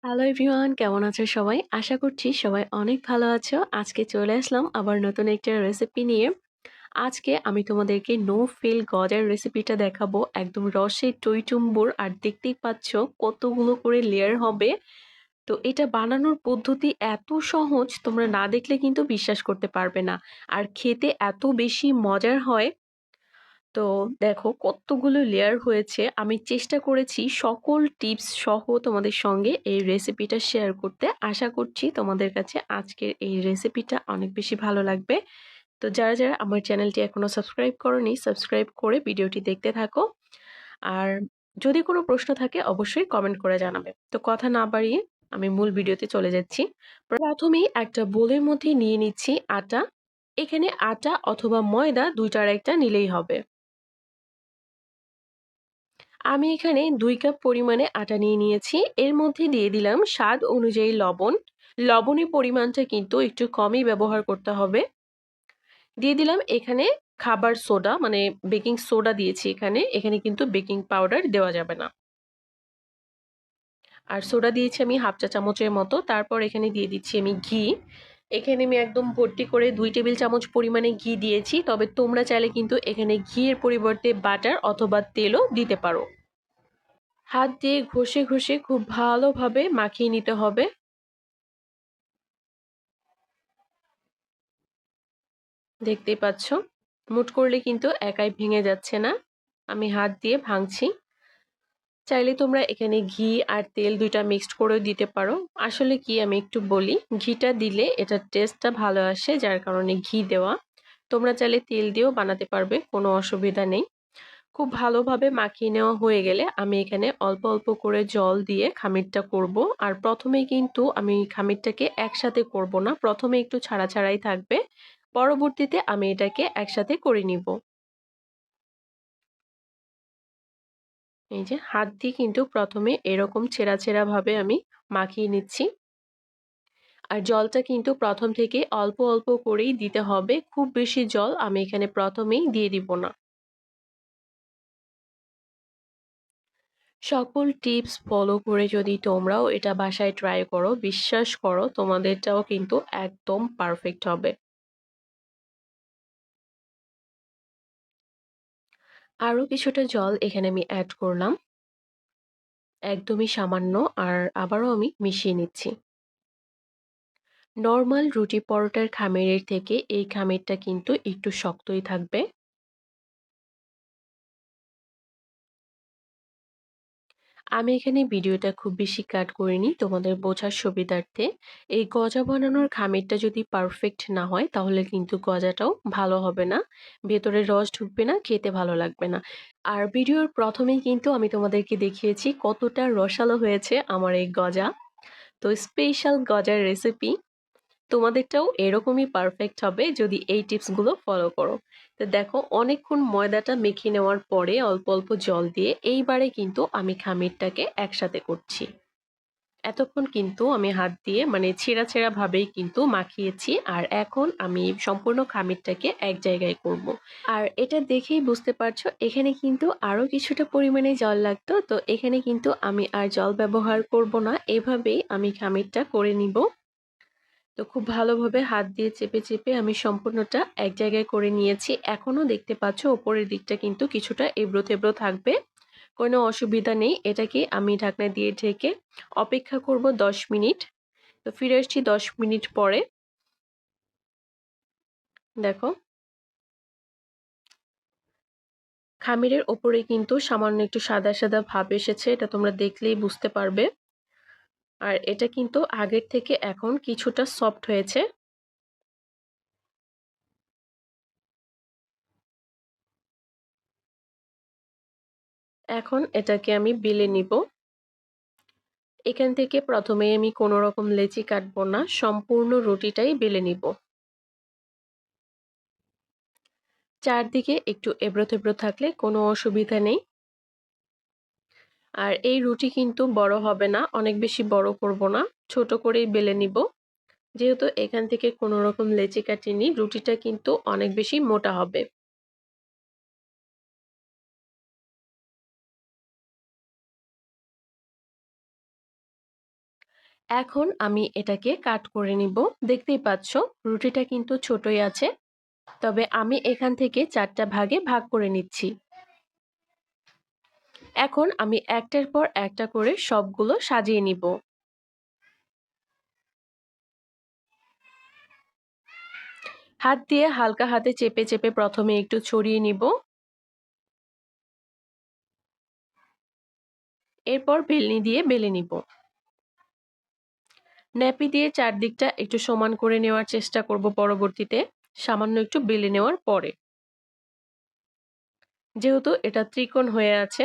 Hello everyone, কেমন আছো সবাই? আশা করছি সবাই অনেক ভালো আছো। আজকে চলে আসলাম আবার নতুন একটা রেসিপি নিয়ে। আজকে আমি তোমাদেরকে নো ফেল গজার রেসিপিটা দেখাবো। একদম রসে টইটুম্বুর, আর দেখতেই পাচ্ছ কতগুলো করে লেয়ার হবে। তো এটা বানানোর পদ্ধতি এত সহজ, তোমরা না দেখলে কিন্তু বিশ্বাস করতে পারবে না। আর খেতে এত বেশি মজার হয়। তো দেখো কতগুলো লেয়ার হয়েছে। আমি চেষ্টা করেছি সকল টিপস সহ তোমাদের সঙ্গে এই রেসিপিটা শেয়ার করতে। আশা করছি তোমাদের কাছে আজকের এই রেসিপিটা অনেক বেশি ভালো লাগবে। তো যারা আমার চ্যানেলটি এখনো সাবস্ক্রাইব করোনি, সাবস্ক্রাইব করে ভিডিওটি দেখতে থাকো। আর যদি কোনো প্রশ্ন থাকে অবশ্যই কমেন্ট করে জানাবে। তো কথা না বাড়িয়ে আমি মূল ভিডিওতে চলে যাচ্ছি। প্রথমেই একটা বোলের মধ্যে নিয়ে নিচ্ছি আটা। এখানে আটা অথবা ময়দা দুইটার একটা নিলেই হবে। আমি এখানে ২ কাপ পরিমাণে আটা নিয়ে নিয়েছি। এর মধ্যে দিয়ে দিলাম স্বাদ অনুযায়ী লবণ। লবণের পরিমাণটা কিন্তু একটু কমই ব্যবহার করতে হবে। দিয়ে দিলাম এখানে খাবার সোডা, মানে বেকিং সোডা দিয়েছি এখানে। এখানে কিন্তু বেকিং পাউডার দেওয়া যাবে না। আর সোডা দিয়েছি আমি ১/২ চা চামচের মতো। তারপর এখানে দিয়ে দিচ্ছি আমি ঘি। এখানে আমি একদম ভর্তি করে ২ টেবিল চামচ পরিমাণে ঘি দিয়েছি। তবে তোমরা চাইলে কিন্তু এখানে ঘিয়ের পরিবর্তে বাটার অথবা তেলও দিতে পারো। হাত দিয়ে ঘষে খুব ভালোভাবে মাখিয়ে নিতে হবে। দেখতেই পাচ্ছ, মুঠ করলে কিন্তু একাই ভেঙে যাচ্ছে না। আমি হাত দিয়ে ভাঙছি। চাইলে তোমরা এখানে ঘি আর তেল ২ টা মিক্সড করেও দিতে পারো। আসলে কি আমি একটু বলি, ঘিটা দিলে এটার টেস্টটা ভালো আসে, যার কারণে ঘি দেওয়া। তোমরা চাইলে তেল দিয়েও বানাতে পারবে, কোনো অসুবিধা নেই। খুব ভালোভাবে মাখিয়ে নেওয়া হয়ে গেলে আমি এখানে অল্প করে জল দিয়ে খামিরটা করব। আর প্রথমেই কিন্তু আমি খামিরটাকে একসাথে করব না, প্রথমে একটু ছাড়াই থাকবে। পরবর্তীতে আমি এটাকে একসাথে করে নিব। এই যে হাত দিয়ে কিন্তু প্রথমে এরকম ছেঁড়া ভাবে আমি মাখিয়ে নিচ্ছি। আর জলটা কিন্তু প্রথম থেকে অল্প করেই দিতে হবে, খুব বেশি জল আমি এখানে প্রথমেই দিয়ে দিব না। সকল টিপস ফলো করে যদি তোমরাও এটা বাসায় ট্রাই করো, বিশ্বাস করো তোমাদেরটাও কিন্তু একদম পারফেক্ট হবে। আরো কিছুটা জল এখানে আমি অ্যাড করলাম, একদমই সামান্য। আর আবারও আমি মিশিয়ে নিচ্ছি। নরমাল রুটি পরোটার খামিরের থেকে এই খামিরটা কিন্তু একটু শক্তই থাকবে। আমি এখানে ভিডিওটা খুব বেশি কাট করিনি তোমাদের বোঝার সুবিধার্থে। এই গজা বানানোর খামিরটা যদি পারফেক্ট না হয় তাহলে কিন্তু গজাটাও ভালো হবে না, ভেতরে রস ঢুকবে না, খেতে ভালো লাগবে না। আর ভিডিওর প্রথমেই কিন্তু আমি তোমাদেরকে দেখিয়েছি কতটা রসালো হয়েছে আমার এই গজা। তো স্পেশাল গজার রেসিপি তোমাদেরটাও এরকমই পারফেক্ট হবে যদি এই টিপসগুলো ফলো করো। তো দেখো অনেকক্ষণ ময়দাটা মেখে নেওয়ার পরে অল্প জল দিয়ে এইবারে কিন্তু আমি খামিরটাকে একসাথে করছি। এতক্ষণ কিন্তু আমি হাত দিয়ে মানে ছেঁড়া ভাবেই কিন্তু মাখিয়েছি। আর এখন আমি সম্পূর্ণ খামিরটাকে এক জায়গায় করব। আর এটা দেখেই বুঝতে পারছো এখানে কিন্তু আরো কিছুটা পরিমাণে জল লাগতো। তো এখানে কিন্তু আমি আর জল ব্যবহার করব না, এভাবেই আমি খামিরটা করে নিব। তো খুব ভালোভাবে হাত দিয়ে চেপে আমি সম্পূর্ণটা এক জায়গায় করে নিয়েছি। এখনো দেখতে পাচ্ছ উপরের দিকটা কিন্তু কিছুটা এবড়ো-থেবড়ো থাকবে। কোনো অসুবিধা নেই। এটাকে আমি ঢাকনা দিয়ে ঢেকে অপেক্ষা করব ১০ মিনিট। তো ফিরে আসছি ১০ মিনিট পরে। দেখো খামিরের ওপরে কিন্তু সামান্য একটু সাদা ভাব এসেছে। এটা তোমরা দেখলেই বুঝতে পারবে। আর এটা কিন্তু আগের থেকে এখন কিছুটা সফট হয়েছে। এখন এটাকে আমি বেলে নিব। এখান থেকে প্রথমে আমি কোনো রকম লেচি কাটবো না, সম্পূর্ণ রুটিটাই বেলে নিব। চারদিকে একটু এবড়ো-থেবড়ো থাকলে কোনো অসুবিধা নেই। আর এই রুটি কিন্তু বড় হবে না, অনেক বেশি বড় করব না, ছোট করেই বেলে নিব। যেহেতু এখান থেকে কোনো রকম লেচি কাটিনি, রুটিটা কিন্তু অনেক বেশি মোটা হবে। এখন আমি এটাকে কাট করে নিব। দেখতেই পাচ্ছ রুটিটা কিন্তু ছোটই আছে। তবে আমি এখান থেকে ৪ টা ভাগে ভাগ করে নিচ্ছি। এখন আমি একটার পর একটা করে সবগুলো সাজিয়ে নিব। হাত দিয়ে হালকা হাতে চেপে চেপে প্রথমে একটু ছড়িয়ে নিব। এরপর বেলনি দিয়ে বেলে নিব। ন্যাপি দিয়ে চারদিকটা একটু সমান করে নেওয়ার চেষ্টা করব পরবর্তীতে, সামান্য একটু বেলে নেওয়ার পরে। যেহেতু এটা ত্রিকোণ হয়ে আছে।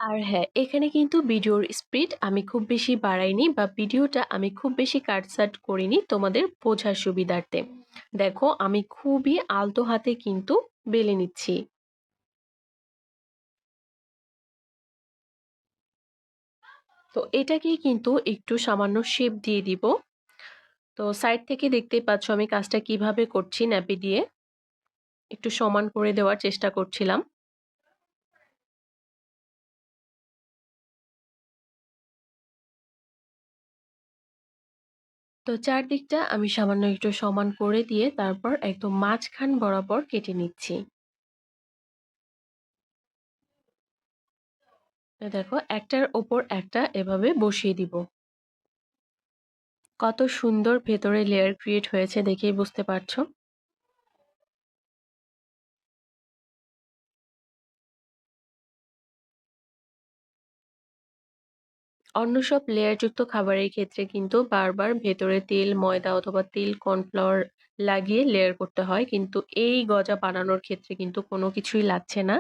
আর হ্যাঁ, এখানে কিন্তু ভিডিওর স্পিড আমি খুব বেশি বাড়াইনি বা ভিডিওটা আমি খুব বেশি কাটছাঁট করিনি তোমাদের বোঝার সুবিধার্থে। দেখো আমি খুবই আলতো হাতে কিন্তু বেলে নিচ্ছি। তো এটাকে কিন্তু একটু সামান্য শেপ দিয়ে দিব। তো সাইড থেকে দেখতেই পাচ্ছ আমি কাজটা কিভাবে করছি ন্যাপি দিয়ে। একটু সমান করে দেওয়ার চেষ্টা করছিলাম। তো চারদিকটা আমি সামান্য একটু সমান করে দিয়ে তারপর একদম মাঝখান বরাবর কেটে নিচ্ছি। দেখো একটার ওপর একটা এভাবে বসিয়ে দিব। কত সুন্দর ভেতরে লেয়ার ক্রিয়েট হয়েছে দেখেই বুঝতে পারছো। অন্য সব লেয়ারযুক্ত খাবারের ক্ষেত্রে কিন্তু বারবার ভেতরে তেল, ময়দা অথবা তেল, কর্নফ্লাওয়ার লাগিয়ে লেয়ার করতে হয়। কিন্তু এই গজা বানানোর ক্ষেত্রে কিন্তু কোনো কিছুই লাগছে না।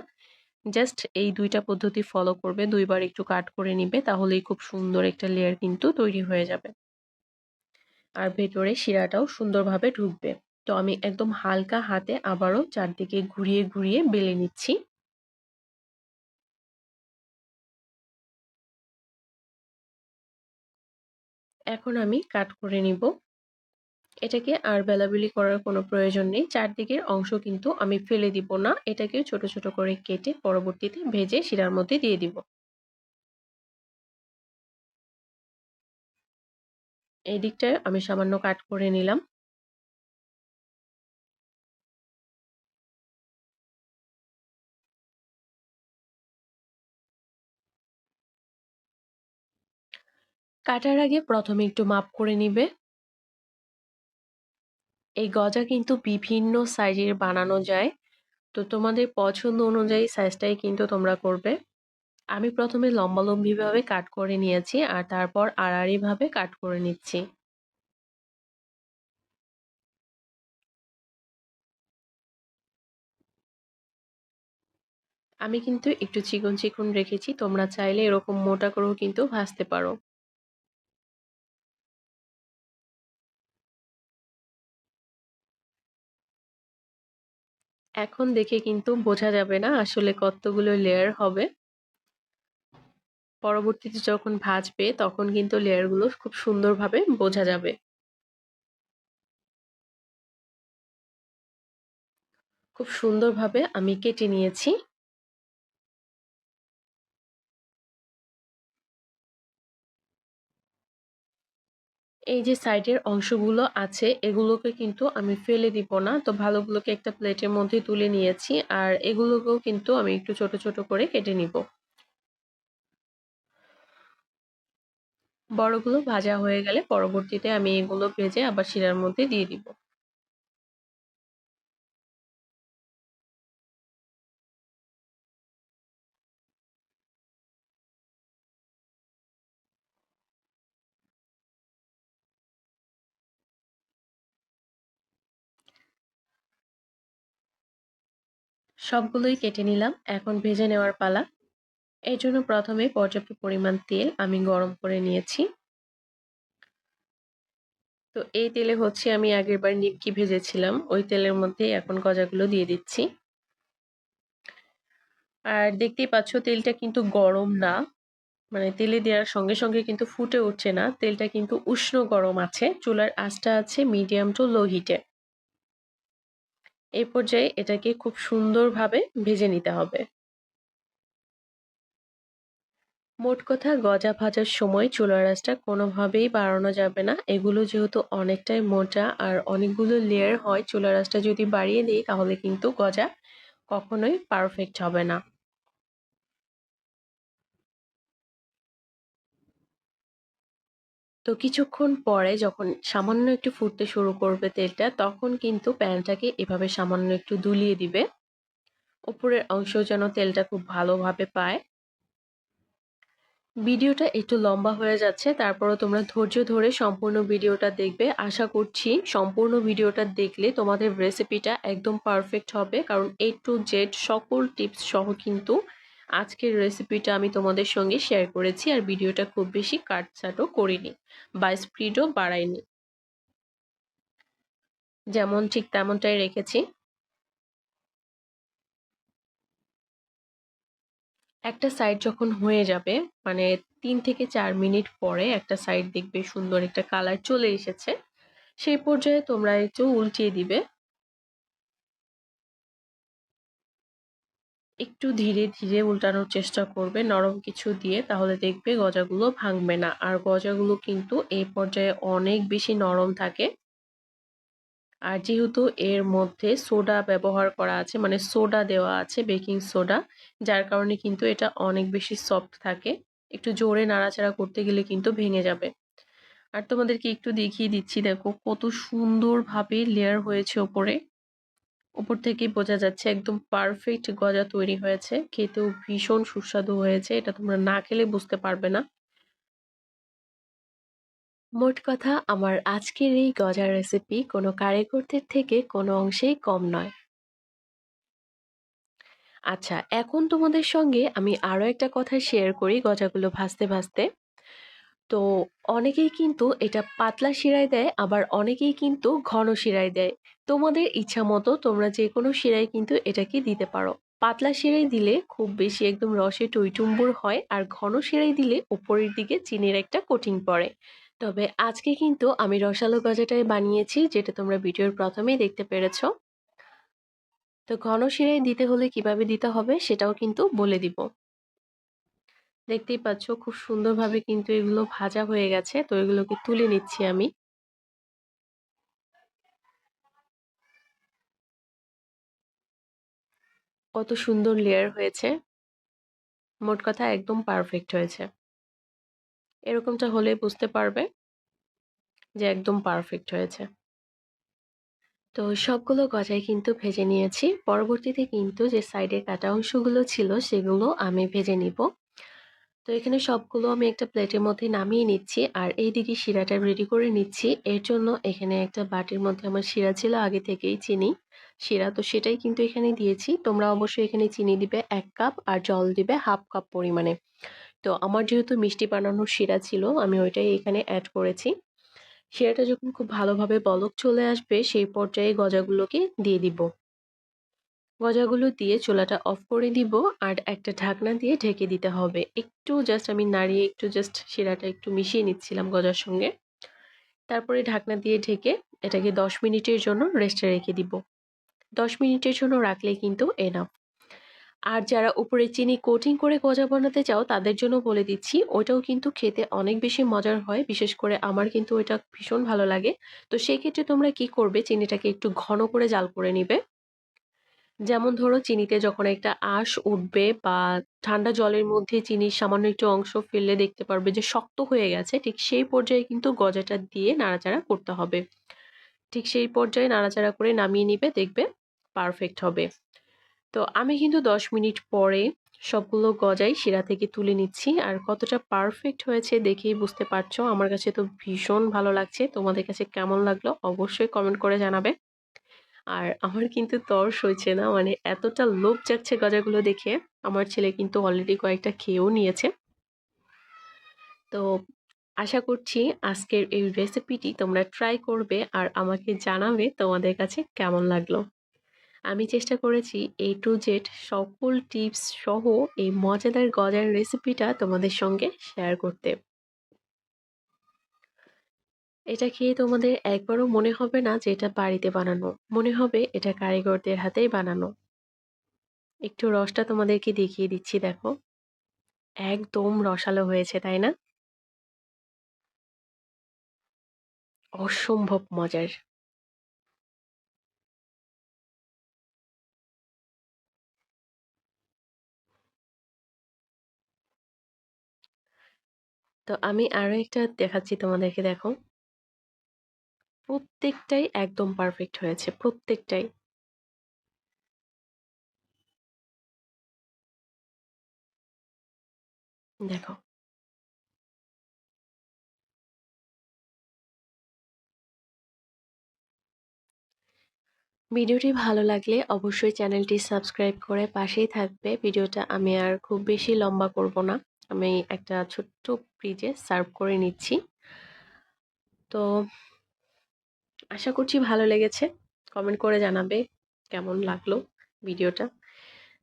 জাস্ট এই ২ টা পদ্ধতি ফলো করবে। ২ বার একটু কাট করে নিবে তাহলেই খুব সুন্দর একটা লেয়ার কিন্তু তৈরি হয়ে যাবে। আর ভেতরে শিরাটাও সুন্দরভাবে ঢুকবে। তো আমি একদম হালকা হাতে আবারও চারদিকে ঘুরিয়ে ঘুরিয়ে বেলে নিচ্ছি। এখন আমি কাট করে নিব। এটাকে আর বেলাবেলি করার কোনো প্রয়োজন নেই। চারদিকের অংশ কিন্তু আমি ফেলে দিব না। এটাকে ছোট ছোট করে কেটে পরবর্তীতে ভেজে শিরার মধ্যে দিয়ে দিব। এই দিকটায় আমি সামান্য কাট করে নিলাম। কাটার আগে প্রথমে একটু মাপ করে নিবে। এই গজা কিন্তু বিভিন্ন সাইজের বানানো যায়। তো তোমাদের পছন্দ অনুযায়ী সাইজটাই কিন্তু তোমরা করবে। আমি প্রথমে লম্বালম্বিভাবে কাট করে নিয়েছি আর তারপর আড়াআড়িভাবে কাট করে নিচ্ছি। আমি কিন্তু একটু চিকন চিকন রেখেছি। তোমরা চাইলে এরকম মোটা করেও কিন্তু ভাজতে পারো। এখন দেখে কিন্তু বোঝা যাবে না আসলে কতগুলো লেয়ার হবে। পরবর্তীতে যখন ভাজবে তখন কিন্তু লেয়ারগুলো খুব সুন্দরভাবে বোঝা যাবে। খুব সুন্দরভাবে আমি কেটে নিয়েছি। এই যে সাইডের অংশগুলো আছে এগুলোকে কিন্তু আমি ফেলে দিব না। তো ভালোগুলোকে একটা প্লেটের মধ্যে তুলে নিয়েছি। আর এগুলোকেও কিন্তু আমি একটু ছোট ছোট করে কেটে নিব। বড়গুলো ভাজা হয়ে গেলে পরবর্তীতে আমি এগুলো ভেজে আবার শিরার মধ্যে দিয়ে দিব। সবগুলোই কেটে নিলাম। এখন ভেজে নেওয়ার পালা। এর জন্য প্রথমে পর্যাপ্ত পরিমাণ তেল আমি গরম করে নিয়েছি। তো এই তেলে হচ্ছে আমি আগেরবার নিমকি ভেজেছিলাম। ওই তেলের মধ্যেই এখন গজাগুলো দিয়ে দিচ্ছি। আর দেখতেই পাচ্ছ তেলটা কিন্তু গরম না। মানে তেলে দেওয়ার সঙ্গে সঙ্গে কিন্তু ফুটে উঠছে না। তেলটা কিন্তু উষ্ণ গরম আছে। চুলার আঁচটা আছে মিডিয়াম টু লো হিটে। এই পর্যায়ে এটাকে খুব সুন্দরভাবে ভেজে নিতে হবে। মোট কথা গজা ভাজার সময় চুলার আঁচটা কোনোভাবেই বাড়ানো যাবে না। এগুলো যেহেতু অনেকটাই মোটা আর অনেকগুলো লেয়ার হয়, চুলার আঁচটা যদি বাড়িয়ে দেই তাহলে কিন্তু গজা কখনোই পারফেক্ট হবে না। তো কিছুক্ষণ পরে যখন সামান্য একটু ফুটতে শুরু করবে তেলটা, তখন কিন্তু প্যানটাকে এভাবে সামান্য একটু দুলিয়ে দিবে। উপরের অংশ যেন তেলটা খুব ভালোভাবে পায়। ভিডিওটা একটু লম্বা হয়ে যাচ্ছে, তারপরেও তোমরা ধৈর্য ধরে সম্পূর্ণ ভিডিওটা দেখবে। আশা করছি সম্পূর্ণ ভিডিওটা দেখলে তোমাদের রেসিপিটা একদম পারফেক্ট হবে, কারণ A to Z সকল টিপস সহ কিন্তু আজকের রেসিপিটা আমি তোমাদের সঙ্গে শেয়ার করেছি, আর ভিডিওটা খুব বেশি কাটছাঁটও করিনি বা স্পিডও বাড়াইনি, যেমন ঠিক তেমনটাই রেখেছি। একটা সাইড যখন হয়ে যাবে, মানে ৩ থেকে ৪ মিনিট পরে একটা সাইড দেখবে সুন্দর একটা কালার চলে এসেছে, সেই পর্যায়ে তোমরা একটু উল্টিয়ে দিবে। একটু ধীরে ধীরে উল্টানোর চেষ্টা করবে নরম কিছু দিয়ে, তাহলে দেখবে গজাগুলো ভাঙবে না। আর গজাগুলো কিন্তু এই পর্যায়ে অনেক বেশি নরম থাকে। আর যেহেতু এর মধ্যে সোডা ব্যবহার করা আছে, মানে সোডা দেওয়া আছে, বেকিং সোডা, যার কারণে কিন্তু এটা অনেক বেশি সফট থাকে। একটু জোরে নাড়াচাড়া করতে গেলে কিন্তু ভেঙে যাবে। আর তোমাদেরকে একটু দেখিয়ে দিচ্ছি, দেখো কত সুন্দরভাবে লেয়ার হয়েছে ওপরে। উপর থেকেই বোঝা যাচ্ছে একদম পারফেক্ট গজা তৈরি হয়েছে। খেতেও ভীষণ সুস্বাদু হয়েছে। এটা তোমরা না খেলে বুঝতে পারবে না। মোট কথা, আমার আজকের এই গজার রেসিপি কোনো কারিগরদের থেকে কোনো অংশেই কম নয়। আচ্ছা, এখন তোমাদের সঙ্গে আমি আরো একটা কথা শেয়ার করি গজাগুলো ভাজতে ভাজতে। তো অনেকেই কিন্তু এটা পাতলা শিরায় দেয়, আবার অনেকেই কিন্তু ঘন শিরায় দেয়। তোমাদের ইচ্ছা মতো তোমরা যেকোনো শিরায় কিন্তু এটাকে দিতে পারো। পাতলা শিরায় দিলে খুব বেশি একদম রসে টইটুম্বুর হয়, আর ঘন শিরায় দিলে উপরের দিকে চিনির একটা কোটিং পড়ে। তবে আজকে কিন্তু আমি রসালো গজাটাই বানিয়েছি, যেটা তোমরা ভিডিওর প্রথমেই দেখতে পেরেছো। তো ঘন শিরায় দিতে হলে কিভাবে দিতে হবে সেটাও কিন্তু বলে দিব। দেখতেই পাচ্ছ খুব সুন্দরভাবে কিন্তু এগুলো ভাজা হয়ে গেছে। তো এগুলোকে তুলে নিচ্ছি আমি। কত সুন্দর লেয়ার হয়েছে। মোট কথা একদম পারফেক্ট হয়েছে। এরকমটা হলে বুঝতে পারবে যে একদম পারফেক্ট হয়েছে। তো সবগুলো গজাই কিন্তু ভেজে নিয়েছি। পরবর্তীতে কিন্তু যে সাইডে কাটা অংশগুলো ছিল সেগুলো আমি ভেজে নিব। তো এখানে সবগুলো আমি একটা প্লেটের মধ্যে নামিয়ে নিচ্ছি, আর এইদিকে শিরাটা রেডি করে নিচ্ছি। এর জন্য এখানে একটা বাটির মধ্যে আমার শিরা ছিল আগে থেকেই, চিনি শিরা, তো সেটাই কিন্তু এখানে দিয়েছি। তোমরা অবশ্যই এখানে চিনি দিবে ১ কাপ আর জল দিবে 1/2 কাপ পরিমাণে। তো আমার যেহেতু মিষ্টি বানানোর শিরা ছিল, আমি ওইটাই এখানে অ্যাড করেছি। শিরাটা যখন খুব ভালোভাবে বলক চলে আসবে সেই পর্যায়ে গজাগুলোকে দিয়ে দিব। গজাগুলো দিয়ে চুলাটা অফ করে দিব, আর একটা ঢাকনা দিয়ে ঢেকে দিতে হবে। একটু জাস্ট আমি নাড়িয়ে একটু জাস্ট শিরাটা একটু মিশিয়ে নিচ্ছিলাম গজার সঙ্গে। তারপরে ঢাকনা দিয়ে ঢেকে এটাকে ১০ মিনিটের জন্য রেস্টে রেখে দিব। ১০ মিনিটের জন্য রাখলেই কিন্তু এনাফ। আর যারা উপরে চিনি কোটিং করে গজা বানাতে চাও তাদের জন্য বলে দিচ্ছি, ওইটাও কিন্তু খেতে অনেক বেশি মজার হয়। বিশেষ করে আমার কিন্তু ওইটা ভীষণ ভালো লাগে। তো সেক্ষেত্রে তোমরা কি করবে, চিনিটাকে একটু ঘন করে জাল করে নিবে। যেমন ধরো চিনিতে যখন একটা আঁশ উঠবে বা ঠান্ডা জলের মধ্যে চিনির সামান্য একটু অংশ ফেললে দেখতে পারবে যে শক্ত হয়ে গেছে, ঠিক সেই পর্যায়ে কিন্তু গজাটা দিয়ে নাড়াচাড়া করতে হবে। ঠিক সেই পর্যায়ে নাড়াচাড়া করে নামিয়ে নিবে, দেখবে পারফেক্ট হবে। তো আমি কিন্তু ১০ মিনিট পরে সবগুলো গজাই শিরা থেকে তুলে নিচ্ছি, আর কতটা পারফেক্ট হয়েছে দেখেই বুঝতে পারছো। আমার কাছে তো ভীষণ ভালো লাগছে। তোমাদের কাছে কেমন লাগলো অবশ্যই কমেন্ট করে জানাবে। আর আমার কিন্তু তর সইছে না, মানে এতটা লোভ জাগছে গজাগুলো দেখে। আমার ছেলে কিন্তু অলরেডি কয়েকটা খেয়েও নিয়েছে। তো আশা করছি আজকের এই রেসিপিটি তোমরা ট্রাই করবে আর আমাকে জানাবে তোমাদের কাছে কেমন লাগলো। আমি চেষ্টা করেছি A to Z সকল টিপস সহ এই মজাদার গজার রেসিপিটা তোমাদের সঙ্গে শেয়ার করতে। এটা খেয়ে তোমাদের একবারও মনে হবে না যে এটা বাড়িতে বানানো। মনে হবে এটা কারিগরদের হাতেই বানানো। একটু রসটা তোমাদেরকে দেখিয়ে দিচ্ছি, দেখো। একদম রসালো হয়েছে, তাই না? অসম্ভব মজার। তো আমি আরো একটা দেখাচ্ছি তোমাদেরকে, দেখো। প্রত্যেকটাই একদম পারফেক্ট হয়েছে, প্রত্যেকটাই। দেখো। ভিডিওটি ভালো লাগলে অবশ্যই চ্যানেলটি সাবস্ক্রাইব করে পাশেই থাকবে। ভিডিওটা আমি আর খুব বেশি লম্বা করব না। আমি একটা ছোট্ট ফ্রিজে সার্ভ করে নিচ্ছি। তো আশা করছি ভালো লেগেছে। কমেন্ট করে জানাবে কেমন লাগলো ভিডিওটা।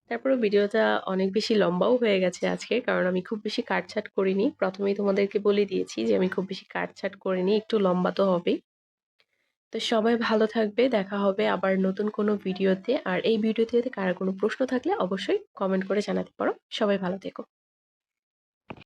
তারপরেও ভিডিওটা অনেক বেশি লম্বাও হয়ে গেছে আজকে, কারণ আমি খুব বেশি কাটছাঁট করিনি। প্রথমেই তোমাদেরকে বলে দিয়েছি যে আমি খুব বেশি কাটছাঁট করিনি, একটু লম্বা তো হবেই। তো সবাই ভালো থাকবে, দেখা হবে আবার নতুন কোনো ভিডিওতে। আর এই ভিডিওতে কারো কোনো প্রশ্ন থাকলে অবশ্যই কমেন্ট করে জানাতে পারো। সবাই ভালো থেকো।